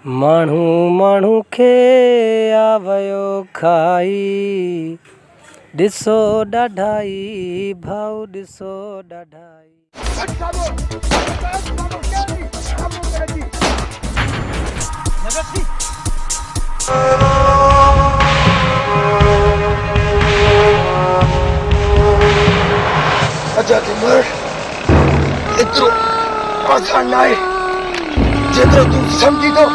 माण्हू माण्हू खे आवयो खाई ॾिसो ॾाढाई भाऊ ॾिसो ॾाढाई। अच्छा तिमर एतिरो आसान नाहे जेतिरो तूं सम्झी थो।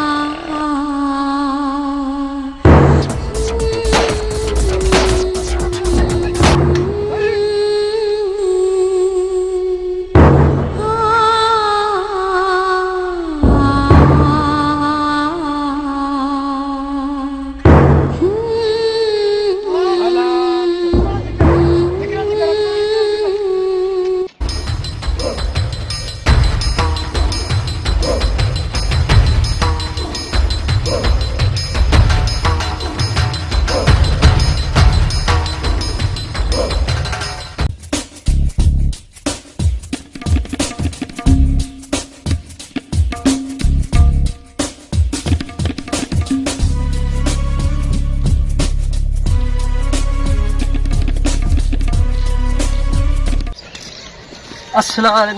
अस्सलाम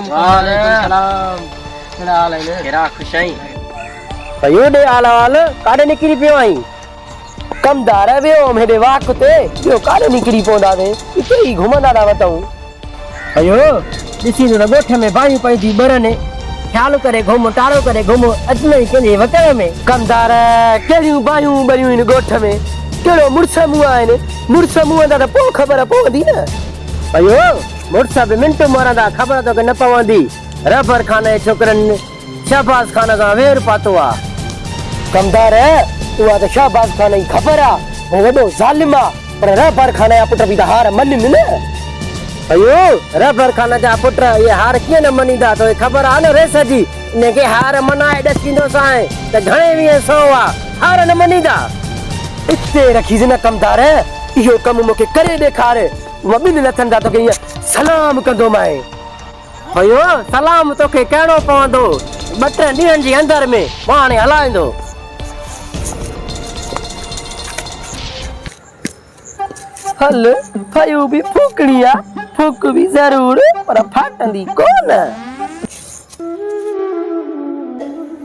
काॾे निकिरी पियो आई? कमदार वियो हेॾे वाक ते ॿियो काॾे निकिरी पवंदासीं, हिते ई घुमंदा था वतऊं। अयो ॾिसी त ॻोठ में बायूं पंहिंजी ॿरनि ख़्यालु करे घुम टाड़ो करे घुम अॼु ई कंहिंजे वतन में। कमदार कहिड़ियूं बायूं ॿरियूं आहिनि ॻोठ में, कहिड़ो मुड़ुस मुंहं आहिनि, मुड़ुस मुंहं त पोइ ख़बर पवंदी न। अयो मुड़ुस बि मिंट मरंदा ख़बर तोखे न पवंदी। रबर खाने छोकिरनि शहबाज़ खान सां वेर पातो आहे। कमदार उहा त शहबाज़ खान जी ख़बर आहे, हो वॾो ज़ालिम आहे, पर रबर खान जा पुट बि त हार मञनि न। अयो रबर खान जा पुट इहे हार कीअं न मञींदा, तोखे ख़बर आहे न रेस जी, इनखे हार मनाए ॾकींदो सां त घणे वीह सौ आहे, हार न मञींदा। हिते रखीस न कमदार, इहो कमु मूंखे करे ॾेखार, मां ॿिनि लथनि जा तोखे ईअं सलाम कंदो माए। अयो सलाम तोखे कहिड़ो पवंदो, ॿ टे ॾींहंनि जे अंदर में मां हाणे हलाईंदो। हल फयूं बि फूकणी आहे, फूक बि ज़रूर, पर फाटंदी कोन।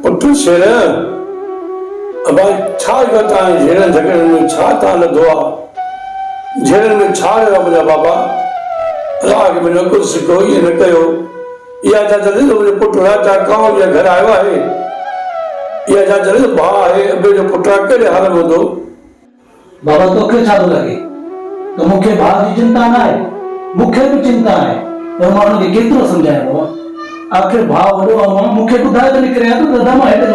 पुट शेर भाई छा करता है झेड़न झगड़न में छा था लधो आहे, झेड़न में छा रहा मुंहिंजा बाबा, अलाह के मुंहिंजो कुझु सिखो इहे न कयो। इहा छा चले तो मुंहिंजो पुटु राजा गांव जे घर आयो आहे, इहा छा चले तो भाउ आहे अबे जो पुटु आहे, कहिड़े हाल में हूंदो? बाबा तोखे छा थो लॻे त मूंखे भाउ जी चिंता न आहे, मूंखे बि चिंता आहे, त मां हुनखे केतिरो सम्झायां बाबा। आख़िर भाउ वॾो आहे, मां मूंखे ॿुधाए त निकिरियां थो त दम हेठि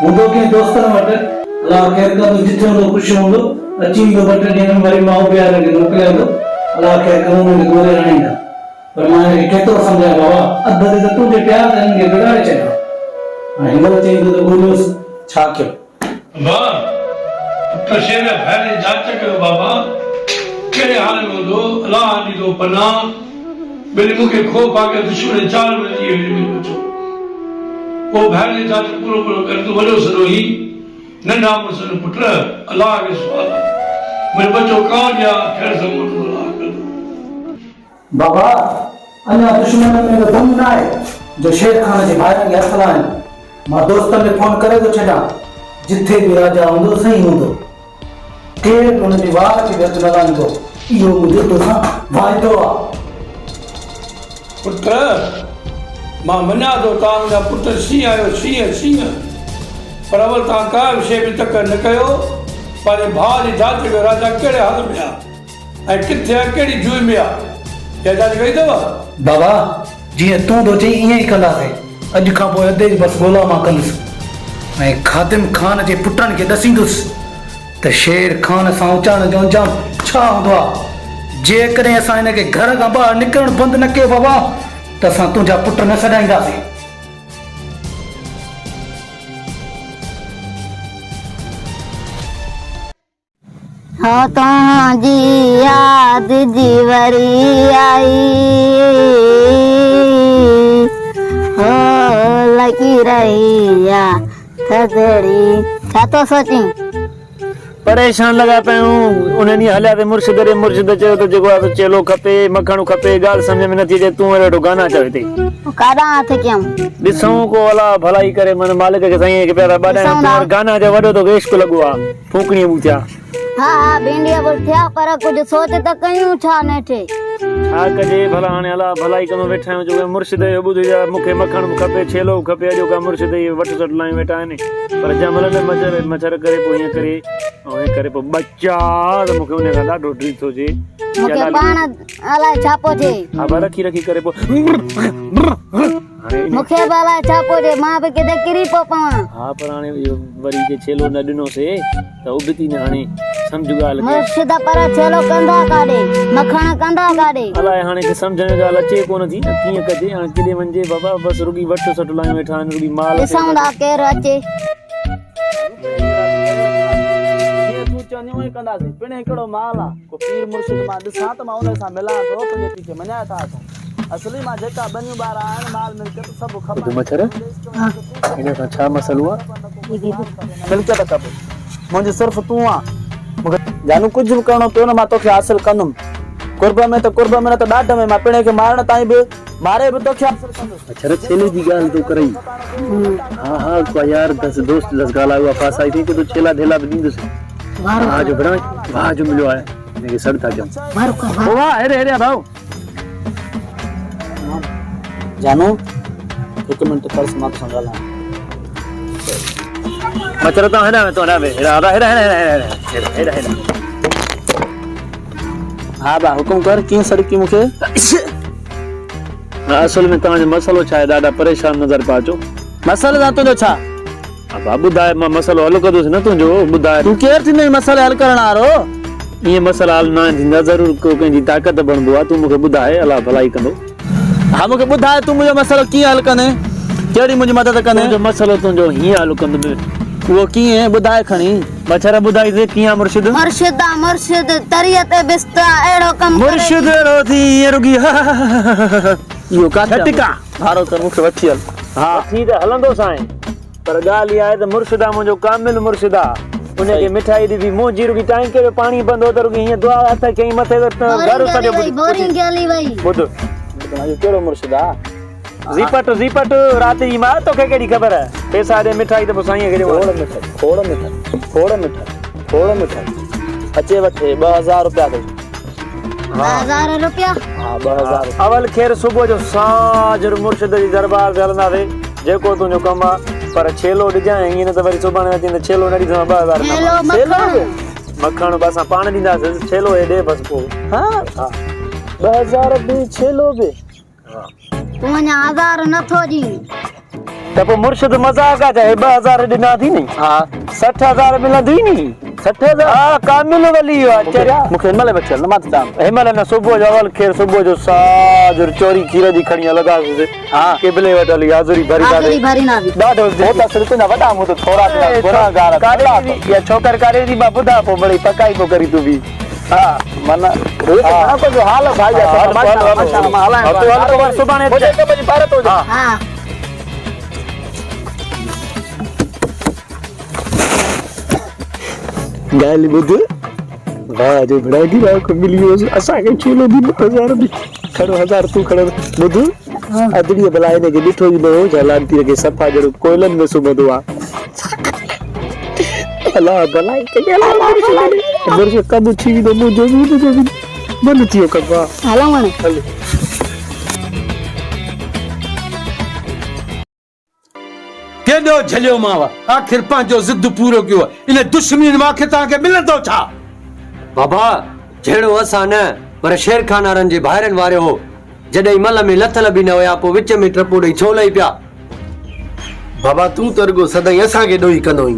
हूंदो कंहिं दोस्तनि वटि, अलाह ख़ैर कंदो, जिथे हूंदो ख़ुशि हूंदो, अची ईंदो ॿ टे ॾींहंनि में वरी माउ पीउ खे मोकिलियांदो, अलाह ख़ैर कंदो हुनखे ॻोल्हे आणींदा। पर मां हिनखे केतिरो सम्झायां बाबा, अधु ते त तुंहिंजे प्यार ते हिनखे बिगाड़े छॾियो। हाणे हिन चईंदो त ॻोल्हियोसि छा कयो। पुट शेर भैरे जांच कयो बाबा, कहिड़े हाल में हूंदो, अलाह ॾींदो पनाह। वरी मूंखे ख़ौफ़ आहे कि दुश्मन चाल में थी वेंदो, पोइ भैरे जांच पूरो पूरो कर, तूं वॾो सरो ही नंढा मुड़ुस पुट, अलाह खे सुवाल आहे, मुंहिंजो बचो कान या ख़ैर सां मोटंदो, अलाह कंदो। बाबा अञा दुश्मन में दम न आहे जो शेर खान जे भाइरनि खे हथ लाहिनि। मां दोस्तनि खे फोन करे थो छॾियां, जिथे बि राजा हूंदो सही हूंदो, केरु हुनजी वार खे हथ न लाहींदो, इहो मुंहिंजो तोसां वाइदो आहे। पुट मां मञा थो तव्हां मुंहिंजा पुट शींहं आहियो, शींहं शींहं, पर अवल तव्हां का बि शइ बि तक न कयो। पंहिंजे भाउ जी जांच कयो, राजा कहिड़े हाल में आहे ऐं किथे आहे, कहिड़ी जुई में आहे, इहा जांच कई अथव? बाबा जीअं तूं थो चई ईअं ई कंदासीं, अॼु खां पोइ अधे बसि ॻोल्हा मां कंदुसि ऐं खादिम खान जे पुटनि खे ॾसींदुसि त शेर खान सां उचाइण जो अंजाम छा हूंदो आहे। जेकॾहिं असां हिनखे घर खां ॿाहिरि निकिरणु बंदि न कयो बाबा, त असां तुंहिंजा पुट न छॾाईंदासीं। हो तव्हांजी याद जी वरी आई, हो लगी रही थदड़ी छा तो सोची परेशान लगा पियूं उन ॾींहुं हलिया ते मुर्शिद चयो त जेको आहे चेलो खपे मखण खपे ॻाल्हि सम्झ में नथी अचे तूं अहिड़ो गाना चयो हिते काॾा हथ कयूं ॾिसूं को अला भलाई करे मन मालिक खे साईं खे प्यारा ॿाॾाइण गाना जो वॾो तो इश्क लॻो आहे फूकणीअ बि थिया हा हा भिंडिया बि थिया पर कुझु सोच त कयूं छा नेठे छा कजे भला हाणे अला भलाई कंदो वेठा आहियूं जो मुर्शिद जो ॿुध मूंखे मखण बि खपे छेलो बि खपे अॼो का मुर्शिद वठ सट लायूं वेठा आहिनि पर जंहिं महिल मच्छर करे पोइ ईअं करे ऐं ईअं करे पोइ बच्चा त मूंखे उन खां ॾाढो ड्रीस थो थिए मूंखे पाण अलाए छा पियो थिए हा पर रखी करे पोइ मूंखे बि अलाए छा पियो थिए मां बि किथे किरी पियो पवां हा पर हाणे इहो वरी जे छेलो न ॾिनोसीं त उबती न हाणे सम्झ ॻाल्हि मुर्शिद पर छेलो कंदा काॾे मखण कंदा काॾे अलाए हाणे के सम्झ में ॻाल्हि अचे कोन थी कीअं कजे हाणे केॾे वञे बाबा बसि रुॻी वठ सट लायूं वेठा आहिनि रुॻी माल ॾिसूं था केरु अचे तूं चवंदियूं ई कंदासीं पिण हिकिड़ो माल आहे को पीर मुर्शिद मां ॾिसां त मां उन सां मिलां थो तुंहिंजे पीछे मञाए था अचूं असली मां जेका बनियूं ॿार आहिनि माल मिल्कियत सभु खपे मच्छर हिन सां छा मसलो आहे मिल्कियत खपे मुंहिंजी सिर्फ़ु तूं आहे मूंखे जानू कुझु बि करिणो पियो न मां तोखे हासिल कंदुमि कुर्ब में न त ॾाढ में मां पिणे खे मारण ताईं बि मारे बि तोखे हासिल कंदुमि मच्छर छेले जी ॻाल्हि तूं करई हा हा को यार दस दोस्त दस ॻाल्हि आहे फासाई थी कि तूं छेला ढेला बि ॾींदुसि वाह जो बड़ा वाह जो मिलियो आहे हिनखे सड़ था कयूं वाह हेरे हेरे भाऊ जानू हिकु मिंट कर्स मां तोसां ॻाल्हायां मच्छर तव्हां हेॾा तो हेॾा हा बा हुकुम कर कीअं सड़की मूंखे असल में तव्हांजो मसलो छा आहे ॾाढा परेशान नज़र पिया अचो मसइलो आहे तुंहिंजो छा हा ॿुधाए मां मसलो हल कंदुसि न तुंहिंजो ॿुधाए तूं केरु थींदो मसइलो हल करण वारो ईअं मसला हल न थींदा ज़रूरु को कंहिंजी ताक़त बणबो आहे तूं मूंखे ॿुधाए अलाह भलाई कंदो हा मूंखे ॿुधाए तूं मुंहिंजो मसइलो कीअं हल कंदे कहिड़ी मुंहिंजी मदद कंदे तुंहिंजो मसलो तुंहिंजो हीअं हल कंदुमि उहो कीअं ॿुधाए खणी मच्छर ॿुधाई दे कीअं मुर्शिद मुर्शिद तरीअ ते बिस्ता अहिड़ो कमु मुर्शिद अहिड़ो थी ईअं रुगी इहो काथे टिका भारो त मूंखे वठी हल हा थी त हलंदो साईं पर ॻाल्हि इहा आहे त मुर्शिद आहे मुंहिंजो कामिल मुर्शिद आहे उनखे मिठाई ॾिठी मुंहिंजी रुगी टांके में पाणी बंदि हो त रुगी हीअं दुआ हथ कई मथे घर सॼो ॿुध कहिड़ो मुर्शिद आहे ज़ीपट राति जी मां तोखे कहिड़ी ख़बर आहे पैसा ॾे मिठाई त पोइ साईं खे खोड़ मिठाई अचे वठे 2000 रुपया अथई 2000 रुपया हा 2000 अवल खेर सुबुह जो साजर मुर्शिद जी दरबार ते हलंदासीं जेको तुंहिंजो कमु आहे पर छेलो ॾिजांइ ईअं न त वरी सुभाणे अची त छेलो न ॾींदो 2000 मखण बि असां पाण ॾींदासीं छेलो हेॾे बसि पोइ हा 2000 बि छेलो बि तूं अञा 1000 नथो ॾी त पोइ मुर्शिद मज़ाक आहे चाहे 2000 ॾिना थी नी हा 60000 मिलंदी नी 60000 हा कामिल वली आहे मूंखे हिनमहिल बचियल न मां त चवां हिनमहिल न सुबुह जो अवल खेर सुबुह जो साजर चोरी खीर जी खणी लॻासीं हा किबले वटि हली हाज़ुरी भरी ॾाढो तुंहिंजा वॾा मूं त थोरा गुनाहगार इहा छोकर करे थी मां ॿुधा पोइ वरी पकाई पोइ करी तूं बि हा माना हाल भाई सुभाणे हा ॻाल्हि ॿुध वाह जो बड़ा गिराक मिली वियो असांखे छेलो बि 1000 बि खणो 1000 तूं खणो ॿुध अदड़ीअ भला हिनखे ॾिठो ई न हो जलांतीअ खे सफ़ा जहिड़ो कोयलनि में सुम्हंदो आहे अलाह भलाई मुर्शिद कमु थी वेंदो मुंहिंजो बि मन थी वियो कमु आहे हलो हाणे हलो केॾो झलियो माव आख़िर पंहिंजो ज़िद पूरो कयो इन दुश्मनी मूंखे तव्हांखे मिलंदो छा बाबा जहिड़ो असां न पर शेर खान वारनि जे ॿाहिरनि वारियो हो जॾहिं मल में लथल बि न हुया पोइ विच में टपो ॾेई छो लही पिया बाबा तूं त रुगो सदाईं असांखे ॾोही कंदो हुई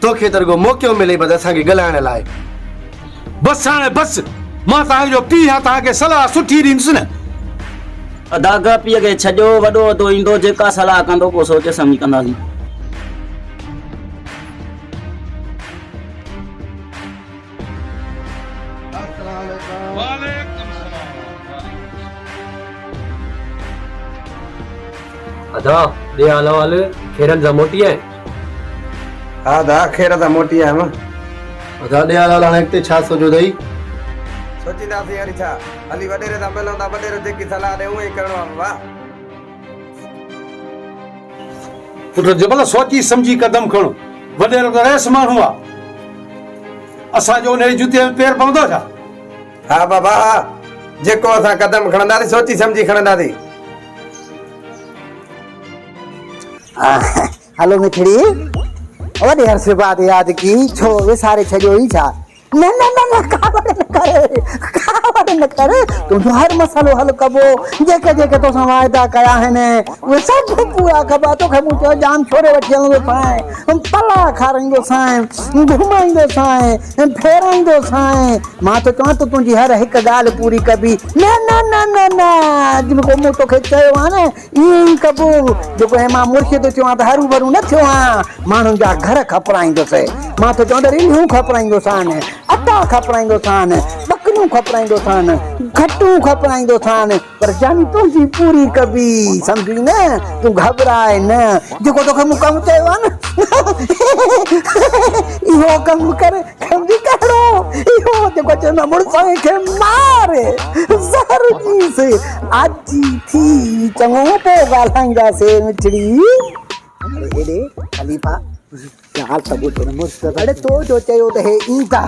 तोखे त रुगो मौक़ो मिले बसि असांखे ॻाल्हाइण लाइ बसि हाणे बसि मां तव्हांजो पीउ आहियां तव्हांखे सलाह सुठी ॾींदुसि न अदाग पीउ खे छॾियो वॾो वॾो ईंदो जेका सलाह कंदो पोइ सोचे सम्झी कंदासीं अदा ॾे हाल वाल खेरनि सां मोटी आहे हा दा खेर दा मोटी आया मां अदा ॾे हाल हाणे अॻिते छा सोचो अथई? सोचींदासीं वरी छा हली वॾेरे सां मिलूं था वॾेरो जेकी सलाह ॾे उहो ई करिणो आहे बाबा पुट जबल सोची सम्झी कदम खणो वॾेरो त रहिस माण्हू आहे असांजो उन जुते में पेर पवंदो छा? हा बाबा हा जेको असां कदम खणंदासीं सोची सम्झी खणंदासीं हेलो मिठड़ी वॾे अरसे बाद याद की छो विसारे छॾियो ई छा? न न न न कावड़ न कर तुंहिंजो हर मसालो हल कबो जेके जेके तोसां वाइदा कया आहिनि उहे सभु पूरा कबा तोखे मूं चयो जाम छोरे वठी हलंदो साईं पला खाराईंदो साईं घुमाईंदो साईं फेराईंदो साईं मां त चवां त तुंहिंजी हर हिकु ॻाल्हि पूरी कबी न न न न न जेको मूं तोखे चयो आहे न ईअं ई कबो जेको हे मां मुर्शिद थियो आहे त हरू भरू न थियो आहे माण्हुनि जा घर खपराईंदुसि मां त चवां त रिलियूं खपराईंदोसि आने अटा खपराईंदोसि आने बकरियूं खपराईंदोसि आने खटूं खपराईंदोसि आने पर जानी तुंहिंजी पूरी कबी सम्झी न तूं घबराए न जेको तोखे मूं कमु चयो आहे न इहो कमु कर सम्झी कहिड़ो इहो जेको चवंदा मुड़ुस खे मारे ज़हर ॾींसि अची थी चङो पोइ ॻाल्हाईंदासीं मिठड़ी हेॾे ख़लीफ़ा हाल त ॿुधो न मुर्शिद अड़े तो जो चयो त हे ईंदा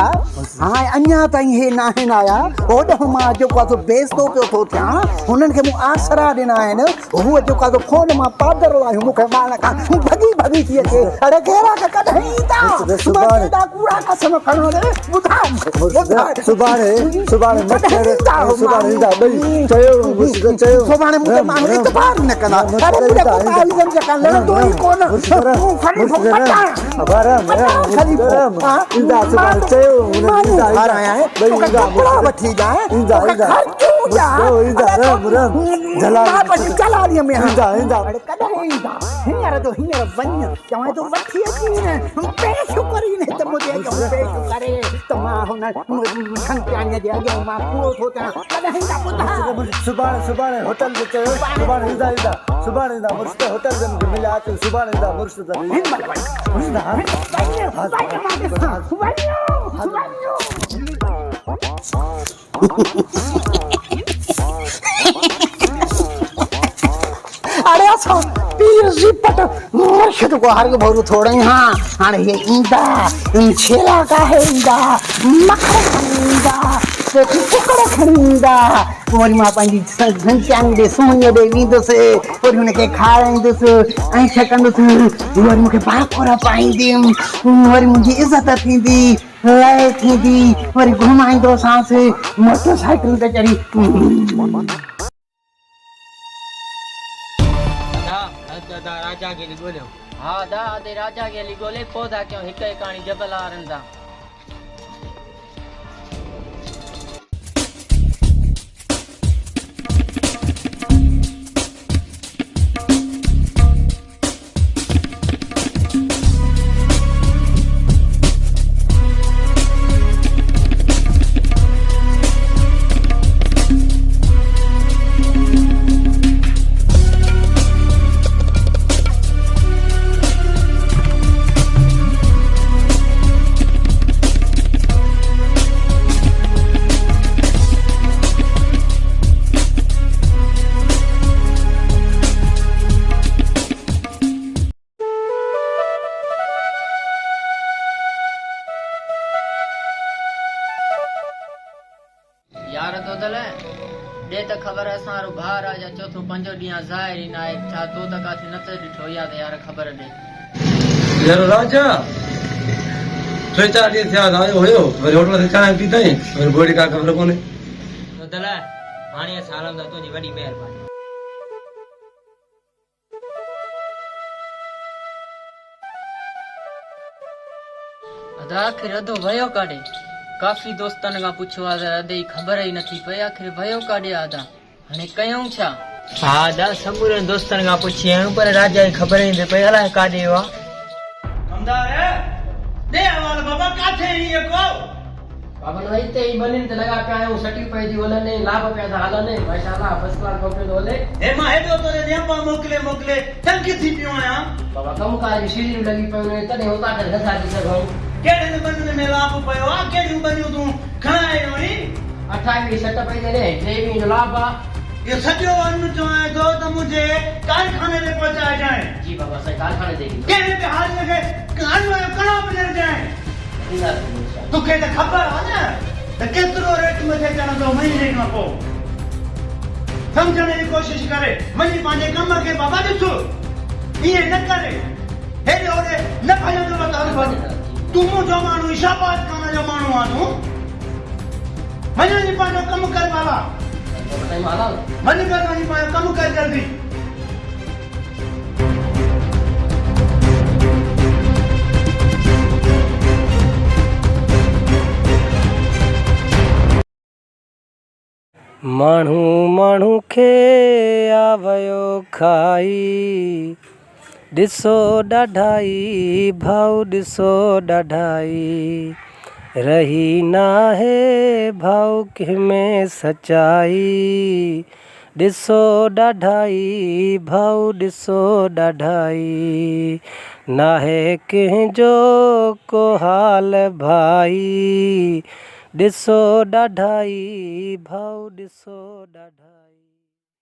हाणे अञा ताईं हे न आहिनि आया होॾो मां जेको आहे बेइज़तो पियो थो थियां हुननि खे मूं आसरा ॾिना आहिनि हूअ जेको आहे फोन मां पादर आहियूं मूंखे मारण खां भॻी थी अचे अड़े कहिड़ा त कॾहिं ईंदा कूड़ा कसम खणो रे सुभाणे मूंखे माण्हू इतबार न कंदा लड़ंदो ई कोन सुभाणे होटल में चयो सुभाणे ईंदा मुर्शिद होटल में मिलिया सुभाणे ईंदा मुर्शिद अरे असां पीर रिपट मुर्शिद को हर भरू थोड़ा हाँ हाणे ये ईंदा छेला काहे ईंदा मखण ईंदा टुकड़ खणी ईंदा वरी मां पंहिंजी संचांग ॾे सुम्हणीअ ॾे वेंदुसि वरी हुनखे खाराईंदुसि ऐं छा कंदुसि वरी मूंखे भाकुर पाईंदमि वरी मुंहिंजी इज़त थींदी लय थींदी वरी घुमाईंदोसांसि मोटर साइकिल ते चढ़ी राजा के लिए बोलो हाँ दा आधे राजा के लिए बोले पौधा क्यों हिक कहानी जबल आरंदा यार तो दल दे त खबर असां भा राजा चौथो पंजो ॾींहुं ज़ाहिर ई न आहे छा तो त काथे न त ॾिठो या त यार खबर ॾे यार राजा 3-4 ॾींहं थिया आयो हुयो वरी होटल ते चांहि पीतई वरी गोड़ी का खबर कोन्हे तो दल हाणे साल दा तुंहिंजी वॾी महिरबानी अदा आखिर अदो भयो काॾे काफ़ी दोस्तनि खां पुछियो आहे अदे ख़बर ई नथी पई आखिर भयो काॾे आदा हाणे कयूं छा हा दा समूरे दोस्तनि खां पुछी आहियूं पर राजा जी ख़बर ई नथी पई अलाए काॾे वियो आहे कमदार दे हवाल बाबा काथे ही को बाबा न हिते ई बनिन ते लगा पिया आहियूं सटियूं पई थी वञनि लाभ पिया था हलनि माशाल्लाह फर्स्ट क्लास कपिड़ो थो हले हे मां हेॾो तोरे नियमा मोकिले टंकी थी पियो आहियां बाबा कमकार जी सीढ़ियूं लॻी पियूं आहिनि तॾहिं हुतां खां नथा अची सघूं कहिड़े बंधन में लाभ पियो आहे कहिड़ियूं बनियूं तूं खणाए वई 28 सट पई ने 23 जो लाभ आहे ये सॼो अन्न चवां थो त मुंहिंजे कारखाने ते पहुचाए जाए जी बाबा साईं कारखाने ते कहिड़े बि हाल में अन्न जो कणो बि न जाए तोखे त ख़बर आहे न त केतिरो रेट मथे चढ़ंदो महीने खां पोइ सम्झण जी कोशिशि करे वञी पंहिंजे कम खे बाबा ॾिसो ईअं न करे हेॾे होॾे न भॼंदो त हर भॼ तूं मुंहिंजो माण्हू शाबाश खान जो माण्हू आहे तूं वञी पंहिंजो कमु कर बाबा वञी कर वञी पंहिंजो कमु कर जल्दी माण्हू माण्हू खे आवयो खाई ॾिसो ॾाढाई भाऊ ॾिसो ॾाढाई रही नाहे भाऊ कंहिंमें सचाई ॾिसो ॾाढाई भाऊ ॾिसो ॾाढाई नाहे कंहिंजो को हाल भाई ॾिसो ॾाढाई भाऊ ॾिसो ॾाढाई